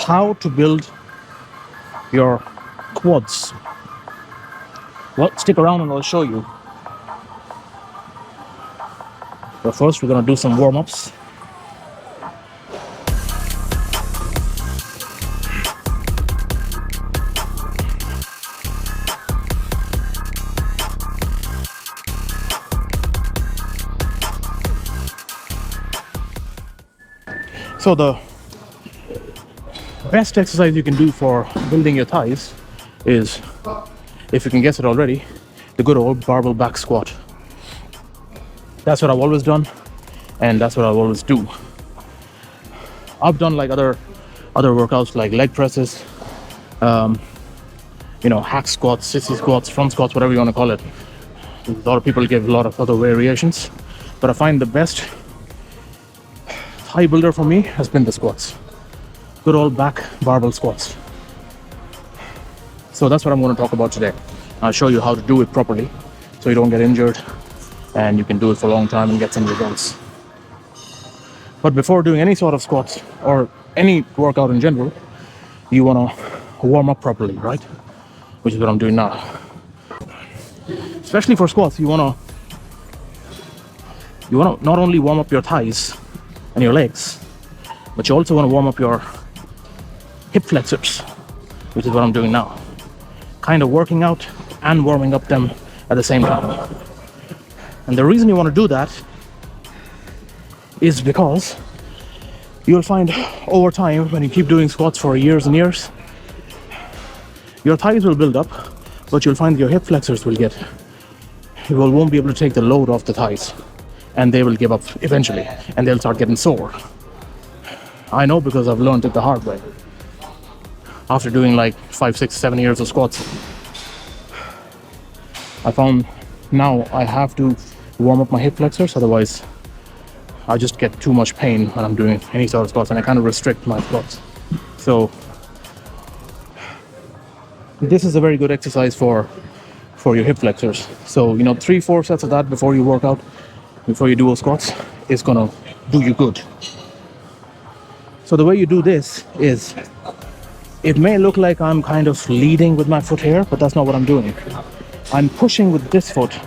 how to build your quads. Well, stick around and I'll show you. But first we're gonna do some warm-ups. So the best exercise you can do for building your thighs is, if you can guess it already, the good old barbell back squat. That's what I've always done, and that's what I'll always do. I've done like other workouts like leg presses, hack squats, sissy squats, front squats, whatever you want to call it. A lot of people give a lot of other variations, but I find the best thigh builder for me has been the squats. Good old back barbell squats. So that's what I'm going to talk about today. I'll show you how to do it properly so you don't get injured and you can do it for a long time and get some results. But before doing any sort of squats or any workout in general, you want to warm up properly, right? Which is what I'm doing now. Especially for squats, you want to not only warm up your thighs and your legs, but you also want to warm up your hip flexors, which is what I'm doing now. Kind of working out and warming up them at the same time. And the reason you want to do that is because you'll find over time, when you keep doing squats for years and years, your thighs will build up, but you'll find your hip flexors won't be able to take the load off the thighs, and they will give up eventually, and they'll start getting sore. I know because I've learned it the hard way. After doing like 5, 6, 7 years of squats, I found now I have to warm up my hip flexors, otherwise I just get too much pain when I'm doing any sort of squats, and I kind of restrict my squats. So this is a very good exercise for your hip flexors. So 3-4 sets of that before you work out, before you do a squats, is gonna do you good. So the way you do this is, it may look like I'm kind of leading with my foot here, but that's not what I'm doing. I'm pushing with this foot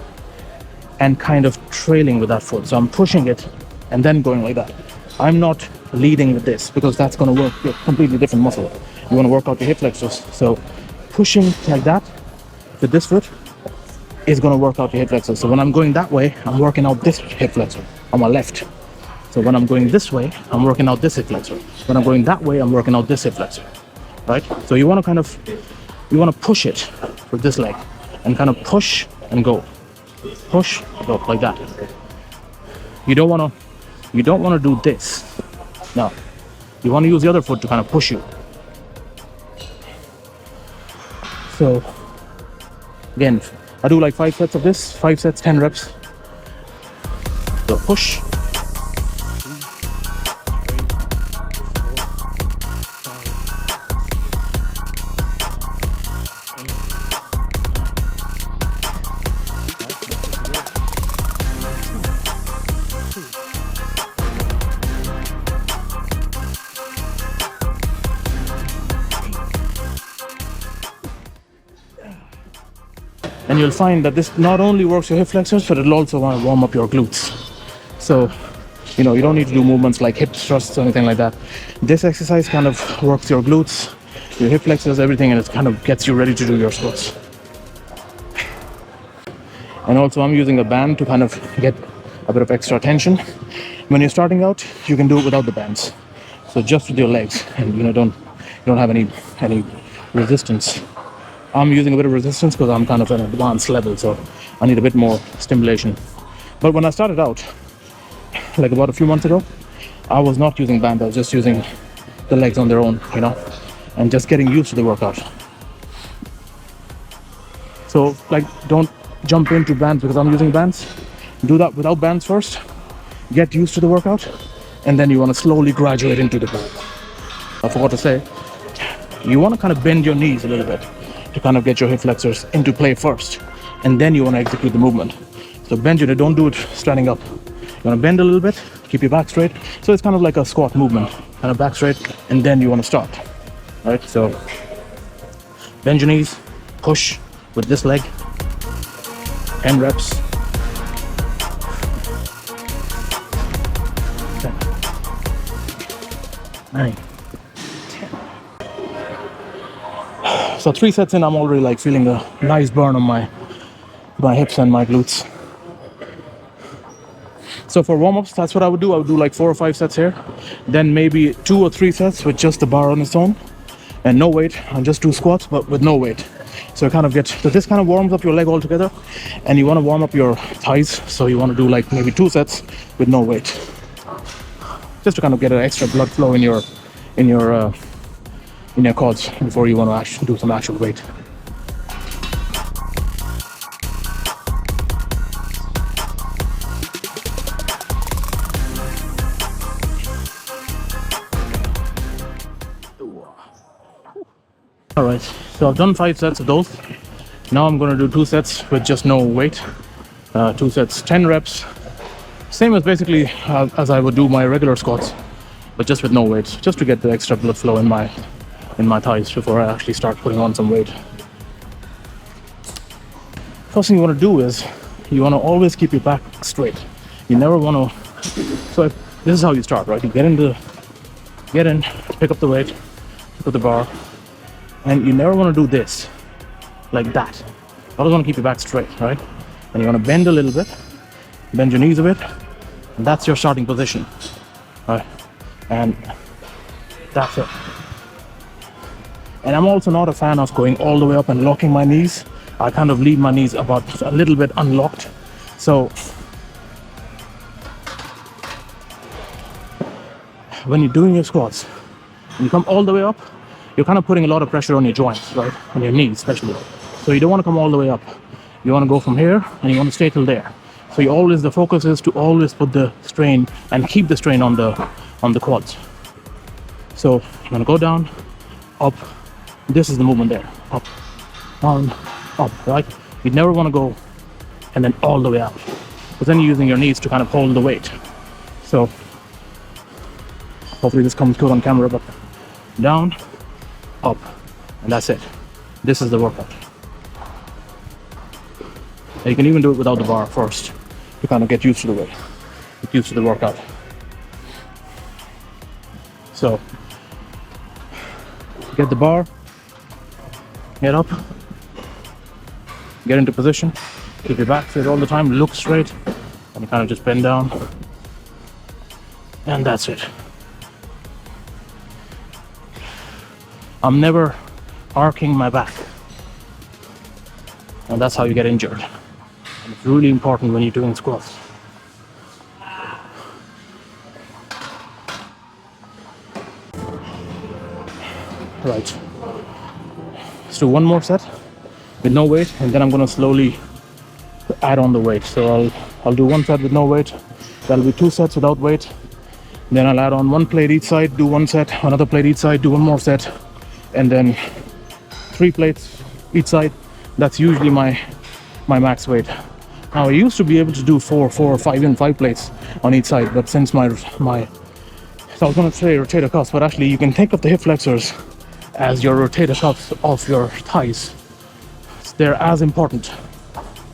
and kind of trailing with that foot. So I'm pushing it and then going like that. I'm not leading with this because that's going to work a completely different muscle. You want to work out your hip flexors. So pushing like that with this foot is going to work out your hip flexors. So when I'm going that way, I'm working out this hip flexor on my left. So when I'm going this way, I'm working out this hip flexor. When I'm going that way, I'm working out this hip flexor. Right? So you want to push it with this leg and kind of push and go. Push, go, like that. You don't want to do this. No. You want to use the other foot to kind of push you. So again, I do like 5 sets of this, 5 sets, 10 reps. So push. And you'll find that this not only works your hip flexors, but it'll also want to warm up your glutes. So, you don't need to do movements like hip thrusts or anything like that. This exercise kind of works your glutes, your hip flexors, everything, and it kind of gets you ready to do your squats. And also I'm using a band to kind of get a bit of extra tension. When you're starting out, you can do it without the bands. So just with your legs, and you don't have any resistance. I'm using a bit of resistance because I'm kind of at an advanced level, so I need a bit more stimulation. But when I started out, like about a few months ago, I was not using bands. I was just using the legs on their own, and just getting used to the workout. So don't jump into bands because I'm using bands. Do that without bands first. Get used to the workout, and then you want to slowly graduate into the band. I forgot to say, you want to kind of bend your knees a little bit to kind of get your hip flexors into play first, and then you want to execute the movement. So bend your knee, don't do it standing up. You want to bend a little bit, keep your back straight. So it's kind of like a squat movement, kind of back straight, and then you want to start. Right, so bend your knees, push with this leg, 10 reps. 10, 9, 10. So 3 sets in, I'm already like feeling a nice burn on my hips and my glutes. So for warm-ups, that's what I would do. I would do like 4 or 5 sets here, then maybe 2 or 3 sets with just the bar on its own and no weight, and just do squats but with no weight. So you kind of get, so this kind of warms up your leg altogether, and you want to warm up your thighs, so you want to do like maybe 2 sets with no weight, just to kind of get an extra blood flow in your quads before you want to actually do some actual weight. All right, so I've done 5 sets of those. Now I'm going to do 2 sets with just no weight. 2 sets, 10 reps. Same as basically as I would do my regular squats, but just with no weight, just to get the extra blood flow in my thighs before I actually start putting on some weight. First thing you want to do is you want to always keep your back straight. You never want to. So this is how you start, right? You get in, pick up the weight, pick up the bar. And you never want to do this, like that. You always want to keep your back straight, right? And you want to bend a little bit, bend your knees a bit, and that's your starting position, right? And that's it. And I'm also not a fan of going all the way up and locking my knees. I kind of leave my knees about a little bit unlocked. So when you're doing your squats, when you come all the way up, you're kind of putting a lot of pressure on your joints, right? On your knees especially. So you don't want to come all the way up. You want to go from here and you want to stay till there. So you always, the focus is to always put the strain and keep the strain on the quads. So you're going to go down, up. This is the movement there. Up, down, up, right? You never want to go and then all the way up, because then you're using your knees to kind of hold the weight. So hopefully this comes good on camera, but down, up, and that's it. This is the workout. And you can even do it without the bar first to kind of get used to the weight, get used to the workout. So get the bar, get up, get into position, keep your back straight all the time, look straight, and you kind of just bend down, and that's it. I'm never arcing my back, and that's how you get injured. And it's really important when you're doing squats. Right, let's do one more set with no weight, and then I'm going to slowly add on the weight. So I'll do 1 set with no weight, that'll be 2 sets without weight, then I'll add on 1 plate each side, do 1 set, another plate each side, do 1 more set, and then 3 plates each side. That's usually my max weight. Now I used to be able to do 4 or 5 plates on each side, but since so I was going to say rotator cuffs, but actually you can think of the hip flexors as your rotator cuffs of your thighs. They're as important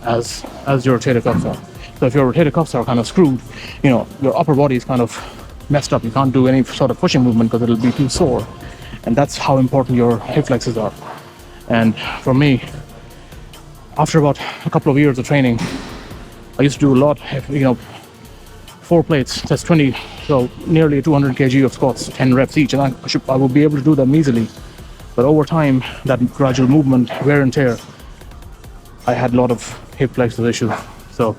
as your rotator cuffs are. So if your rotator cuffs are kind of screwed, you know, your upper body is kind of messed up. You can't do any sort of pushing movement because it'll be too sore. And that's how important your hip flexors are. And for me, after about a couple of years of training, I used to do a lot, 4 plates, that's 20, so nearly 200 kg of squats, 10 reps each, and I would be able to do them easily. But over time, that gradual movement, wear and tear, I had a lot of hip flexor issues. So,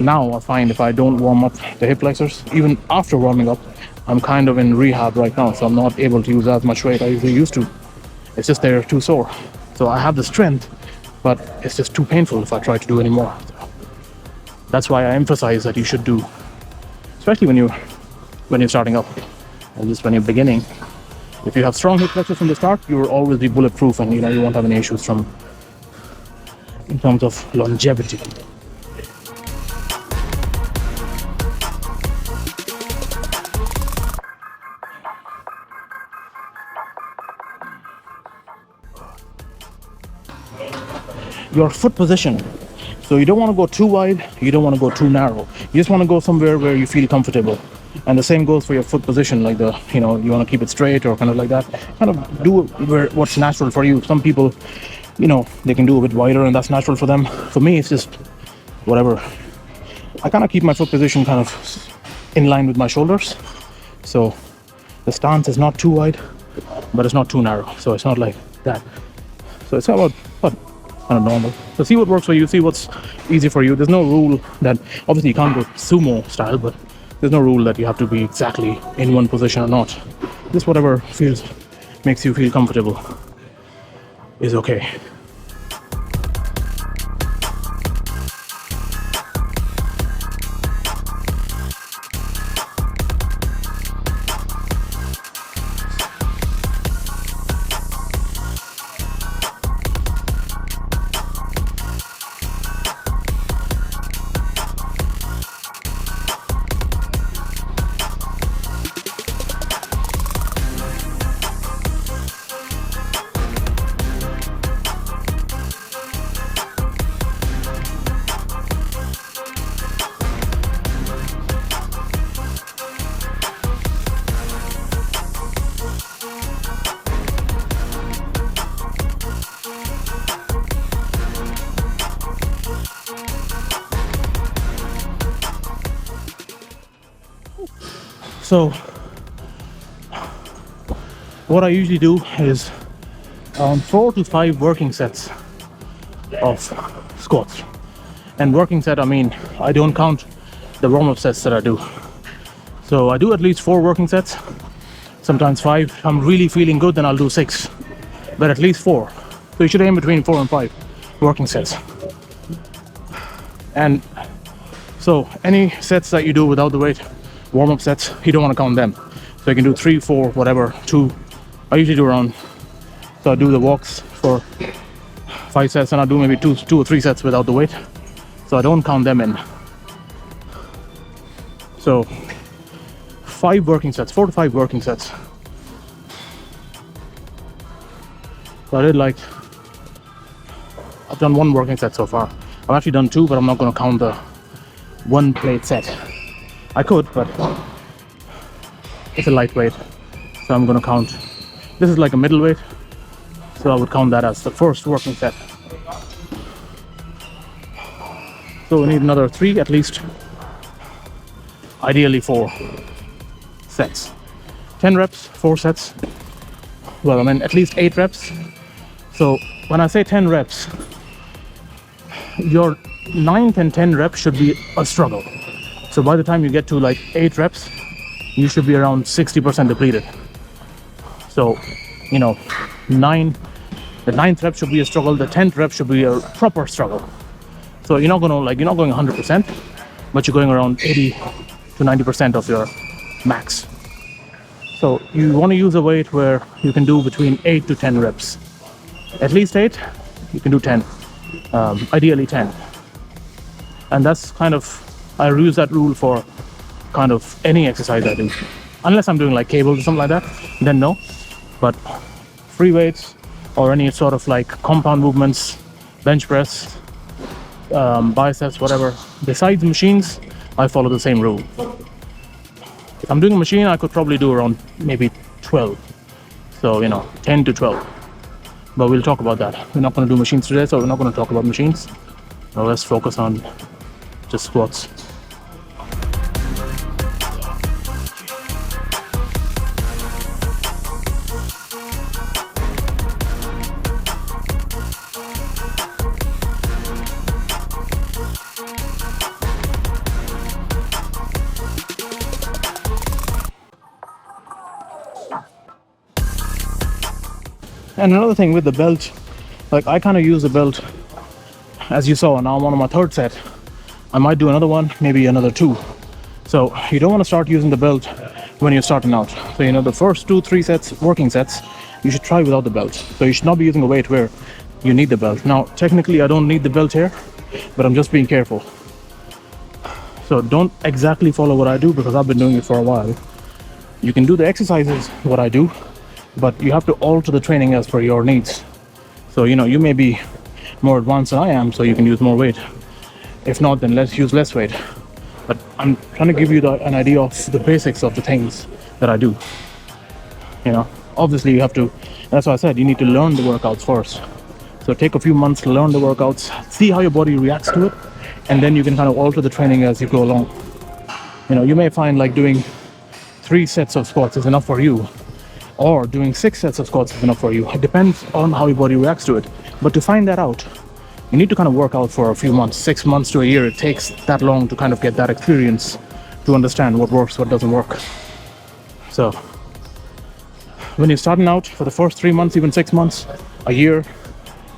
now I find if I don't warm up the hip flexors, even after warming up, I'm kind of in rehab right now, so I'm not able to use as much weight I usually used to. It's just they're too sore. So I have the strength, but it's just too painful if I try to do any more. So that's why I emphasize that you should do, especially when you're starting up, and just when you're beginning. If you have strong hip flexors from the start, you will always be bulletproof, and you won't have any issues in terms of longevity. your foot position. So you don't want to go too wide, you don't want to go too narrow. You just want to go somewhere where you feel comfortable. And the same goes for your foot position, like you want to keep it straight or kind of like that. Kind of do what's natural for you. Some people, they can do a bit wider and that's natural for them. For me, it's just whatever. I kind of keep my foot position kind of in line with my shoulders. So the stance is not too wide, but it's not too narrow. So it's not like that. So it's about kind of normal. So see what works for you, see what's easy for you. There's no rule that, obviously you can't go sumo style, but there's no rule that you have to be exactly in one position or not. Just whatever makes you feel comfortable is okay. So what I usually do is 4 to 5 working sets of squats. And working set, I mean, I don't count the warm-up sets that I do. So I do at least 4 working sets, sometimes 5. If I'm really feeling good, then I'll do 6, but at least 4. So you should aim between 4 and 5 working sets. And so any sets that you do without the weight, warm-up sets, you don't want to count them. So you can do 3, 4, whatever, 2. I usually do around, so I do the walks for 5 sets and I do maybe 2 or 3 sets without the weight. So I don't count them in. So 5 working sets, 4 to 5 working sets. So I've done 1 working set so far. I've actually done 2, but I'm not going to count the 1 plate set. I could, but it's a lightweight, so I'm going to count. This is like a middleweight, so I would count that as the first working set. So we need another 3 at least, ideally 4 sets. 10 reps, 4 sets. Well, I mean at least 8 reps. So when I say 10 reps, your 9th and 10 reps should be a struggle. So by the time you get to like 8 reps, you should be around 60% depleted. So, the 9th rep should be a struggle, the 10th rep should be a proper struggle. So you're not going 100%, but you're going around 80 to 90% of your max. So you want to use a weight where you can do between 8 to 10 reps. At least 8, you can do 10, ideally 10. And that's kind of, I use that rule for kind of any exercise I do. Unless I'm doing like cables or something like that, then no. But free weights or any sort of like compound movements, bench press, biceps, whatever. Besides machines, I follow the same rule. If I'm doing a machine, I could probably do around maybe 12. So, 10 to 12. But we'll talk about that. We're not going to do machines today, so we're not going to talk about machines. So let's focus on just squats. And another thing with the belt, like I kind of use the belt, as you saw, now I'm on my 3rd set. I might do another one, maybe another 2. So you don't want to start using the belt when you're starting out. So the first 2-3 sets, working sets, you should try without the belt. So you should not be using a weight where you need the belt. Now technically I don't need the belt here, but I'm just being careful. So don't exactly follow what I do, because I've been doing it for a while. You can do the exercises what I do, but you have to alter the training as per your needs. So you may be more advanced than I am, so you can use more weight. If not, then let's use less weight. But I'm trying to give you an idea of the basics of the things that I do. You know, obviously you have to, that's why I said you need to learn the workouts first. So take a few months to learn the workouts, see how your body reacts to it, and then you can kind of alter the training as you go along. You know, you may find like doing 3 sets of squats is enough for you, or doing 6 sets of squats is enough for you. It depends on how your body reacts to it. But to find that out, you need to kind of work out for a few months, 6 months to a year. It takes that long to kind of get that experience to understand what works, what doesn't work. So when you're starting out, for the first 3 months, even 6 months, a year,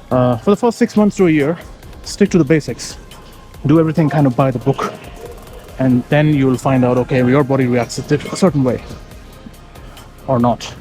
for the first 6 months to a year, stick to the basics. Do everything kind of by the book. And then you'll find out, okay, your body reacts a certain way or not.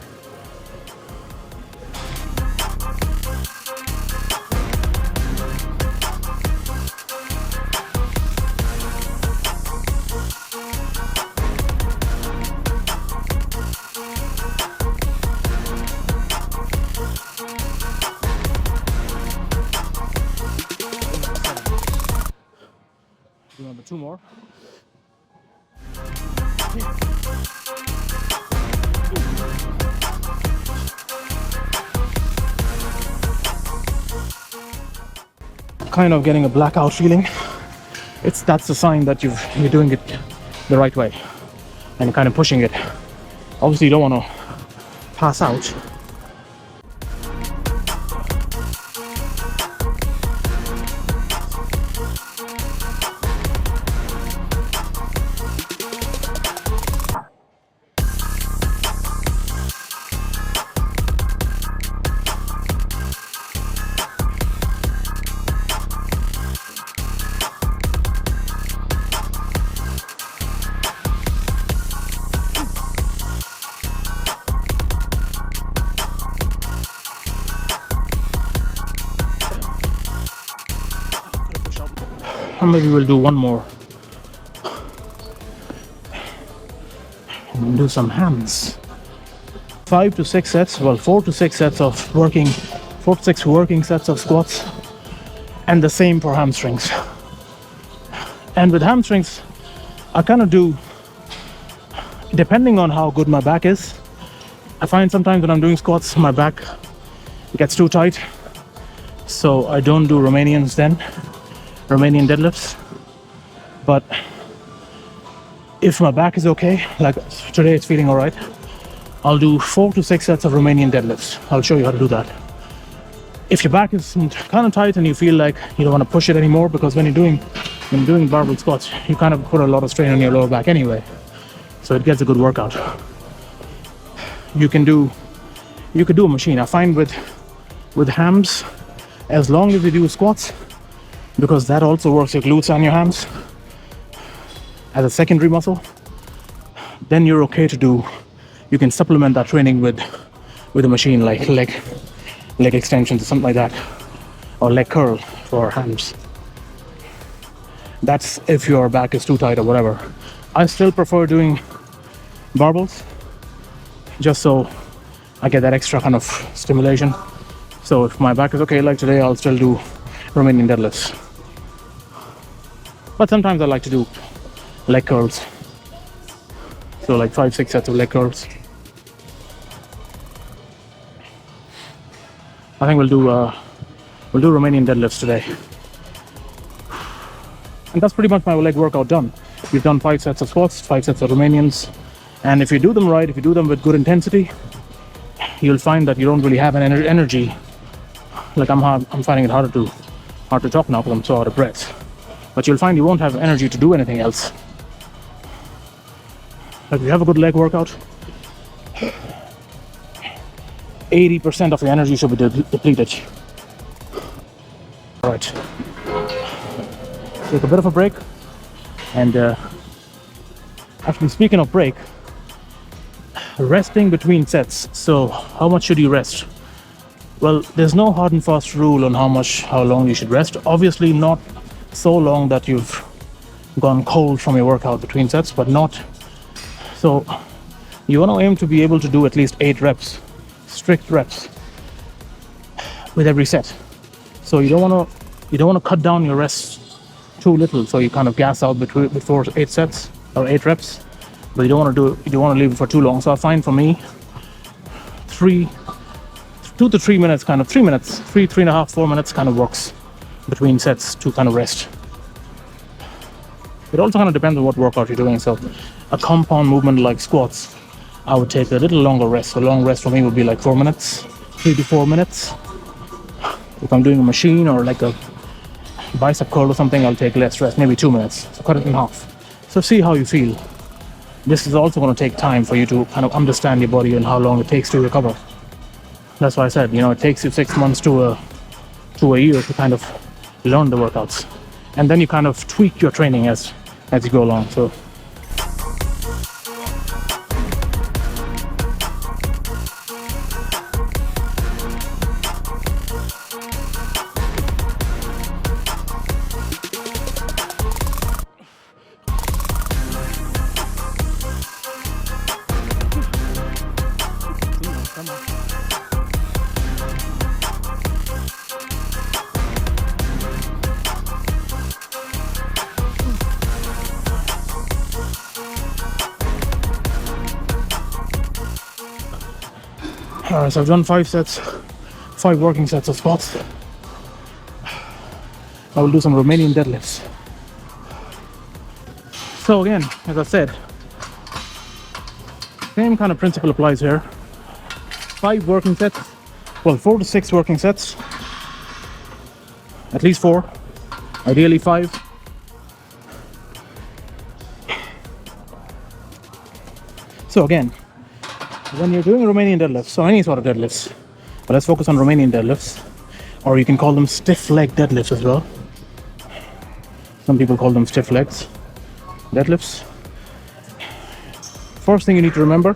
Remember 2 more. Kind of getting a blackout feeling. That's a sign that you're doing it the right way and kind of pushing it. Obviously you don't want to pass out. And maybe we'll do one more. And do some hands. 5 to 6 sets, well, 4 to 6 sets of working, 4 to 6 working sets of squats, and the same for hamstrings. And with hamstrings, I kind of do, depending on how good my back is. I find sometimes when I'm doing squats, my back gets too tight, so I don't do Romanians then. Romanian deadlifts. But if my back is okay, like today it's feeling all right, I'll do 4 to 6 sets of Romanian deadlifts. I'll show you how to do that. If your back is kind of tight and you feel like you don't want to push it anymore, because when you're doing barbell squats, you kind of put a lot of strain on your lower back anyway, so it gets a good workout. You could do a machine. I find with hams, as long as you do squats, because that also works your glutes and your hams as a secondary muscle, then you're okay to do, you can supplement that training with a machine like leg extensions or something like that, or leg curl for hams. That's if your back is too tight or whatever. I still prefer doing barbells just so I get that extra kind of stimulation. So if my back is okay like today, I'll still do Romanian deadlifts. But sometimes I like to do leg curls. So like 5-6 sets of leg curls. I think we'll do Romanian deadlifts today. And that's pretty much my leg workout done. We've done 5 sets of squats, 5 sets of Romanians. And if you do them right, if you do them with good intensity, you'll find that you don't really have an energy. Like I'm finding it hard to talk now because I'm so out of breath. But you'll find you won't have energy to do anything else. Like if you have a good leg workout, 80% of your energy should be depleted. All right, take a bit of a break. And actually, speaking of break, resting between sets. So how much should you rest? Well, there's no hard and fast rule on how long you should rest. Obviously not so long that you've gone cold from your workout between sets, but not so. You want to aim to be able to do at least 8 reps, strict reps with every set. So you don't want to You don't want to cut down your rest too little, so you kind of gas out before 8 sets or 8 reps. But you don't want to leave it for too long. So I find for me, 2 to 3 minutes, kind of 3 minutes, 3.5, 4 minutes kind of works between sets to kind of rest. It also kind of depends on what workout you're doing. So a compound movement like squats, I would take a little longer rest. So long rest for me would be like 4 minutes, 3 to 4 minutes. If I'm doing a machine or like a bicep curl or something, I'll take less rest, maybe 2 minutes. So cut it in half. So see how you feel. This is also going to take time for you to kind of understand your body and how long it takes to recover. That's why I said, you know, it takes you 6 months to a year to kind of learn the workouts. And then you kind of tweak your training as you go along. So alright, so I've done 5 working sets of squats. I will do some Romanian deadlifts. So again, as I said, same kind of principle applies here. 5 working sets, well, 4 to 6 working sets, at least 4, ideally 5. So again, when you're doing Romanian deadlifts, so any sort of deadlifts, but let's focus on Romanian deadlifts, or you can call them stiff leg deadlifts as well. Some people call them stiff legs deadlifts. First thing you need to remember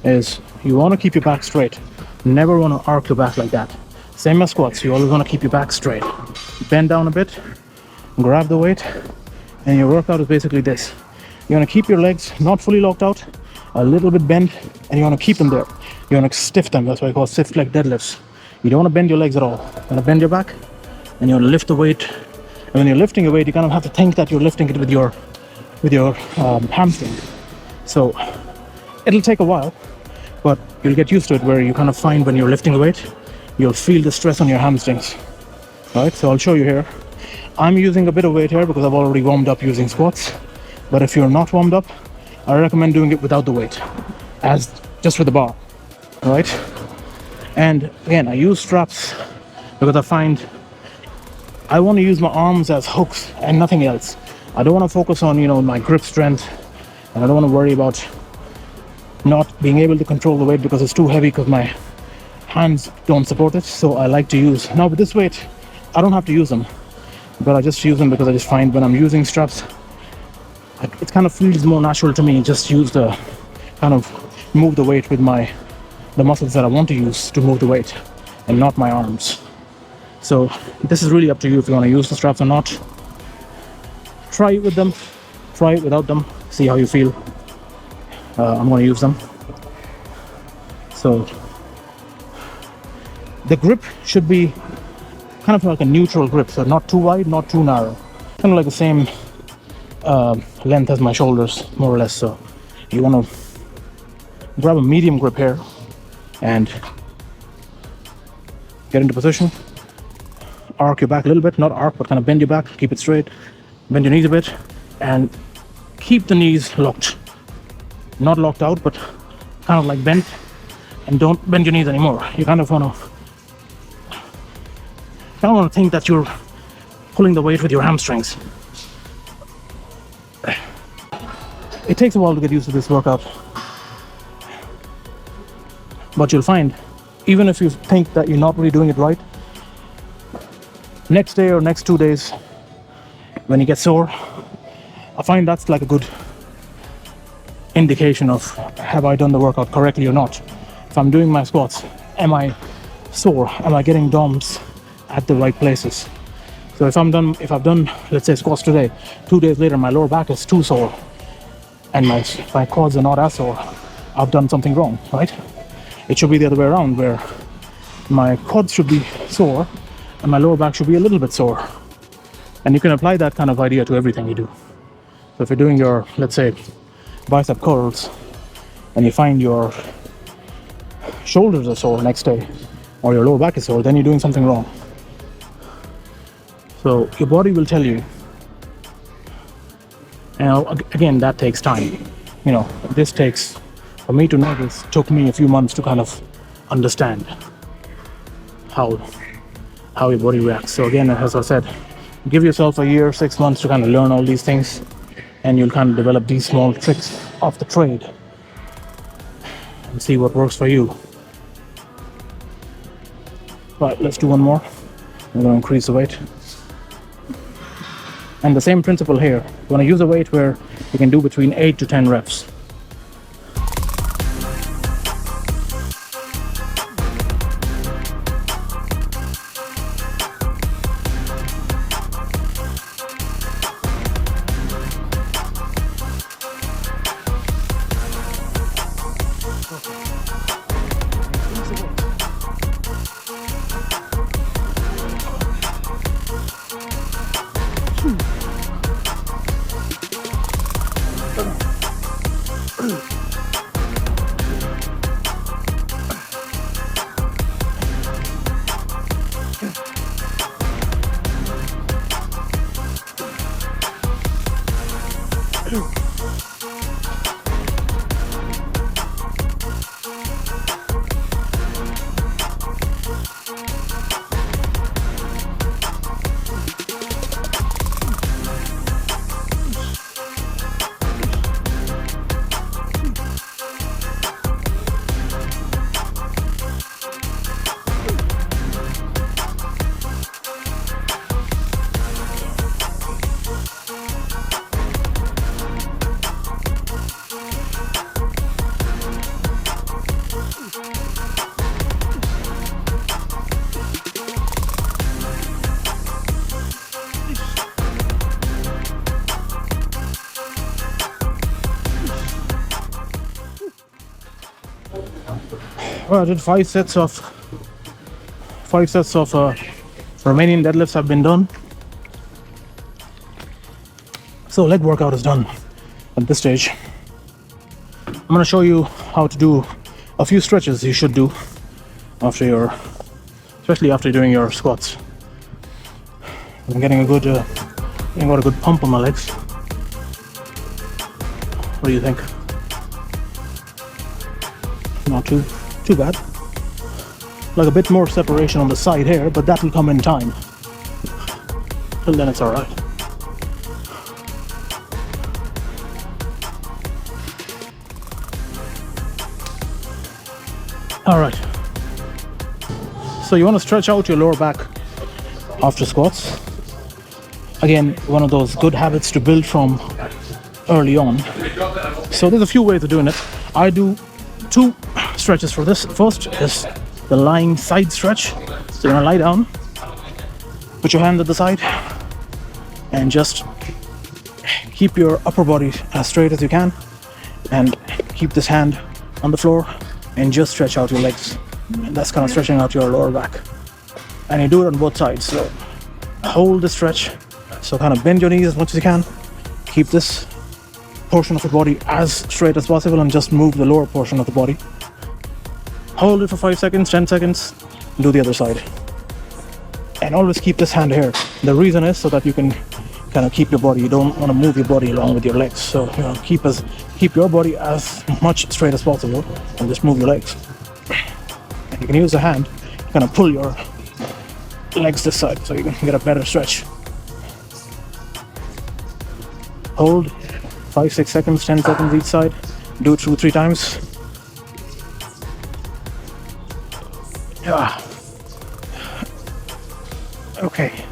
is you want to keep your back straight. Never want to arc your back like that. Same as squats, you always want to keep your back straight. Bend down a bit, grab the weight, and your workout is basically this. You want to keep your legs not fully locked out, a little bit bent, and you want to keep them there. You want to stiff them. That's why I call stiff leg deadlifts. You don't want to bend your legs at all. You want to bend your back, and you want to lift the weight. And when you're lifting your weight, you kind of have to think that you're lifting it with your hamstring. So it'll take a while, but you'll get used to it, where you kind of find when you're lifting the weight, you'll feel the stress on your hamstrings. Right, so I'll show you here. I'm using a bit of weight here because I've already warmed up using squats. But if you're not warmed up, I recommend doing it without the weight, as just with the bar, right? And again, I use straps because I find I want to use my arms as hooks and nothing else. I don't want to focus on, my grip strength, and I don't want to worry about not being able to control the weight because it's too heavy, because my hands don't support it. So I like to use, now with this weight, I don't have to use them, but I just use them because I just find when I'm using straps, it kind of feels more natural to me. Just use the kind of move the weight with the muscles that I want to use to move the weight, and not my arms. So this is really up to you if you want to use the straps or not. Try it with them, try it without them, see how you feel. I'm going to use them. So the grip should be kind of like a neutral grip, so not too wide, not too narrow, kind of like the same length as my shoulders, more or less. So you want to grab a medium grip here and get into position. Arc your back a little bit, not arc, but kind of bend your back, keep it straight, bend your knees a bit, and keep the knees locked. Not locked out, but kind of like bent, and don't bend your knees anymore. You kind of want to think that you're pulling the weight with your hamstrings. It takes a while to get used to this workout, but you'll find, even if you think that you're not really doing it right, next day or next 2 days, when you get sore, I find that's like a good indication of, have I done the workout correctly or not? If I'm doing my squats, am I sore? Am I getting DOMs at the right places? So if I've done, let's say, squats today, 2 days later my lower back is too sore, and my quads are not as sore, I've done something wrong, right? It should be the other way around, where my quads should be sore and my lower back should be a little bit sore. And you can apply that kind of idea to everything you do. So if you're doing your, let's say, bicep curls, and you find your shoulders are sore next day, or your lower back is sore, then you're doing something wrong. So your body will tell you. And again, that takes time. You know, this takes, for me to know this, took me a few months to kind of understand how your body reacts. So again, as I said, give yourself a year, 6 months to kind of learn all these things, and you'll kind of develop these small tricks off the trade and see what works for you. Right, let's do one more. I'm going to increase the weight. And the same principle here. You want to use a weight where you can do between 8 to 10 reps. Well, I did 5 sets of Romanian deadlifts have been done. So leg workout is done at this stage. I'm going to show you how to do a few stretches you should do after especially after doing your squats. I'm getting a good pump on my legs. What do you think? Not too bad. Like a bit more separation on the side here, but that will come in time. Till then it's alright. Alright. So you want to stretch out your lower back after squats. Again, one of those good habits to build from early on. So there's a few ways of doing it. I do 2 stretches for this. First is the lying side stretch. So you're gonna lie down, put your hand at the side, and just keep your upper body as straight as you can, and keep this hand on the floor, and just stretch out your legs. And that's kind of stretching out your lower back. And you do it on both sides. So hold the stretch. So kind of bend your knees as much as you can. Keep this portion of the body as straight as possible, and just move the lower portion of the body. Hold it for 5 seconds, 10 seconds, do the other side. And always keep this hand here. The reason is so that you can kind of keep your body. You don't want to move your body along with your legs. So keep your body as much straight as possible, and just move your legs. And you can use the hand to kind of pull your legs this side so you can get a better stretch. Hold 5, 6 seconds, 10 seconds each side. Do it 2, 3 times. Yeah. Okay.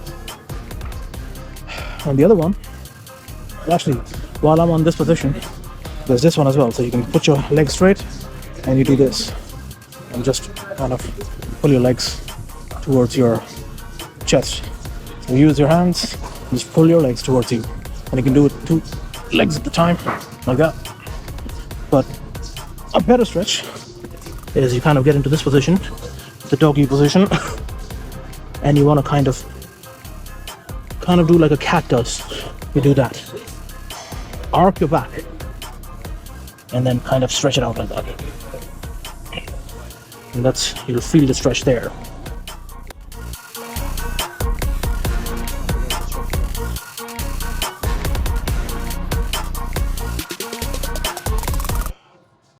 And the other one, actually, while I'm on this position, there's this one as well. So you can put your legs straight and you do this. And just kind of pull your legs towards your chest. So use your hands, just pull your legs towards you. And you can do it 2 legs at a time, like that. But a better stretch is you kind of get into this position, the doggy position, and you want to kind of kind of do like a cat does. You do that. Arc your back. And then kind of stretch it out like that. And you'll feel the stretch there.